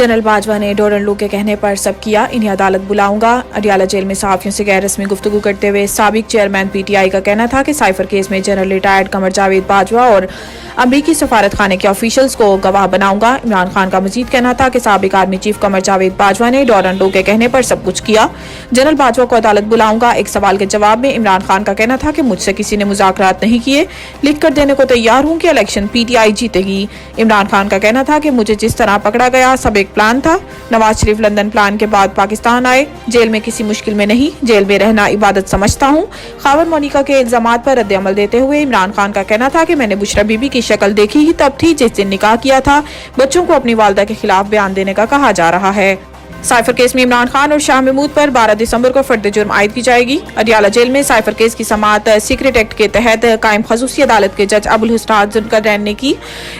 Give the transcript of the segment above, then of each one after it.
General Bajwa ने डोरनलू के कहने पर सब किया, इन्हें अदालत बुलाऊंगा। अडियाला जेल में सहाफियों से गैर रस्मी गुफ्तगू करते हुए साबिक चेयरमैन पीटीआई का कहना था कि साइफर केस में जनरल रिटायर्ड कमर जावेद बाजवा और अमरीकी सफारत खाने के ऑफिशियल्स को गवाह बनाऊंगा। इमरान खान का मजीद कहना था कि साबिक आर्मी चीफ कमर जावेद बाजवा ने डोरनलू के कहने पर सब कुछ किया। जनरल बाजवा को अदालत बुलाऊंगा। एक सवाल के जवाब में इमरान खान का कहना था कि मुझसे किसी ने मुज़ाकरात नहीं किए, लिख कर देने को तैयार हूं कि इलेक्शन पीटीआई जीतेगी। इमरान खान का कहना था कि मुझे जिस तरह पकड़ा गया सब एक प्लान था। नवाज शरीफ लंदन प्लान के बाद पाकिस्तान आए, जेल में किसी मुश्किल में नहीं, जेल में रहना इबादत समझता हूं। खावर मोनिका के इल्जामात पर रद्द अमल देते हुए इमरान खान का कहना था कि मैंने बुशरा बीबी की शक्ल देखी ही तब थी जिस दिन निकाह किया था। बच्चों को अपनी वालदा के खिलाफ बयान देने का कहा जा रहा है। साइफर केस में इमरान खान और शाह महमूद पर 12 दिसंबर को फर्द जुर्म आयद की जाएगी। अडियाला जेल में साइफर केस की समाअत सीक्रेट एक्ट के तहत कायम खसूसी अदालत के जज अबुल हुस्न जुल्कर रैन ने की।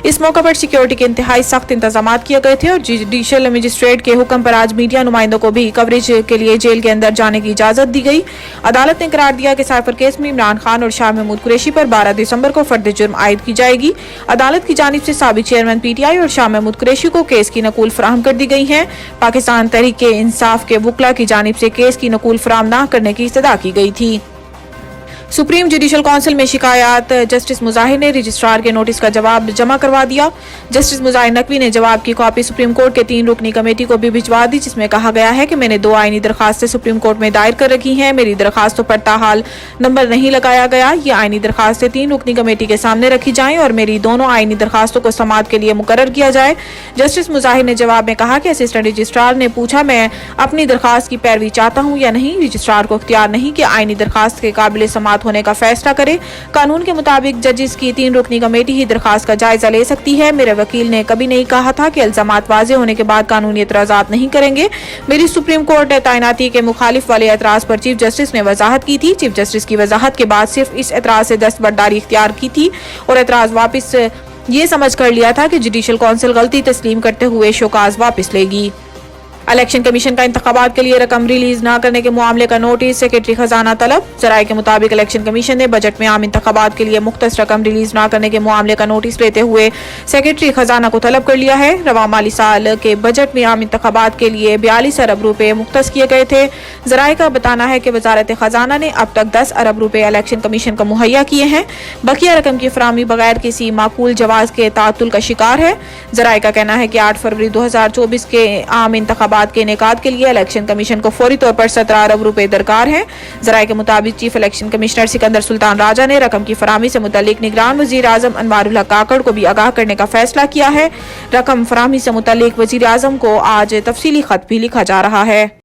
इस मौके पर सिक्योरिटी के इंतहाई सख्त इंतजाम किए गए थे और जुडिशल मजिस्ट्रेट के हुक्म पर आज मीडिया नुमाइंदों को भी कवरेज के लिए जेल के अंदर जाने की इजाजत दी गई। अदालत ने करार दिया कि साइफर केस में इमरान खान और शाह महमूद कुरैशी पर 12 दिसंबर को फर्द जुर्म आयद की जाएगी। अदालत की जानिब से साबिक चेयरमैन पीटीआई और शाह महमूद कुरैशी को केस की नकूल फराहम कर दी गई है। पाकिस्तान तहरीक इंसाफ के वुकला की जानिब से केस की नकूल फराहम न करने की इस्तदा की गई थी। सुप्रीम जुडिशल काउंसिल में शिकायत जस्टिस मुजाहिर ने रजिस्ट्रार के नोटिस का जवाब जमा करवा दिया। जस्टिस मुजाहिर नकवी ने जवाब की कॉपी सुप्रीम कोर्ट के 3 रुकनी कमेटी को भी भिजवा दी, जिसमें कहा गया है कि मैंने 2 आईनी दरखास्तें सुप्रीम कोर्ट में दायर कर रखी हैं। मेरी दरखास्तों पर ताहाल नंबर नहीं लगाया गया। ये आईनी दरखास्तें 3 रुकनी कमेटी के सामने रखी जाएं और मेरी दोनों आईनी दरखास्तों को समाअत के लिए मुकर्रर किया जाए। जस्टिस मुजाहिर ने जवाब में कहा कि असिस्टेंट रजिस्ट्रार ने पूछा मैं अपनी दरखास्त की पैरवी चाहता हूँ या नहीं। रजिस्ट्रार को इख्तियार नहीं कि आईनी दरखास्त के काबिल समाअत होने का फैसला करे। कानून के मुताबिक जजिस की 3 रुकनी कमेटी ही दरखास्त का जायजा ले सकती है। मेरे वकील ने कभी नहीं कहा था कि इल्जामात वाज़े होने के बाद कानूनी एतराज़ात नहीं करेंगे। मेरी सुप्रीम कोर्ट तैनाती के मुखालिफ वाले एतराज़ पर चीफ जस्टिस ने वजाहत की थी। चीफ जस्टिस की वजाहत के बाद सिर्फ इस एतराज़ से दस्तबरदारी इख्तियार की थी और एतराज़ वापस ये समझ कर लिया था कि जुडिशल काउंसिल गलती तस्लीम करते हुए शोकाज वापस लेगी। इलेक्शन कमीशन का इंतखाबात के लिए रकम रिलीज न करने के मामले का नोटिस सेक्रेटरी खजाना तलब। जराये के मुताबिक इलेक्शन कमीशन ने बजट में आम इंतखाबात के लिए मुख्तस रकम रिलीज न करने के मामले का नोटिस लेते हुए सेक्रेटरी खजाना को तलब कर लिया है। रवा माली साल के बजट में आम इंतखाबात के लिए 42 अरब रुपए मुख्तस किए गए थे। जराये का बताना है कि वजारत खजाना ने अब तक 10 अरब रुपए इलेक्शन कमीशन को मुहैया किए हैं। बकिया रकम की फराहमी बगैर किसी माकूल जवाज के तातुल का शिकार है। जराये का कहना है कि 8 फरवरी 2024 के आम इंतखाबात के इनेकाद के लिए इलेक्शन कमीशन को फौरी तौर पर 17 अरब रुपए दरकार है। जराये के मुताबिक chief election commissioner Sikandar Sultan Raja ने रकम की फराहमी से मुतल्लिक निगरान वजीर आजम अनवारुल हक काकड़ को भी आगाह करने का फैसला किया है। रकम फराहमी से मुतल्लिक वजीर आजम को आज तफसीली खत भी लिखा जा रहा है।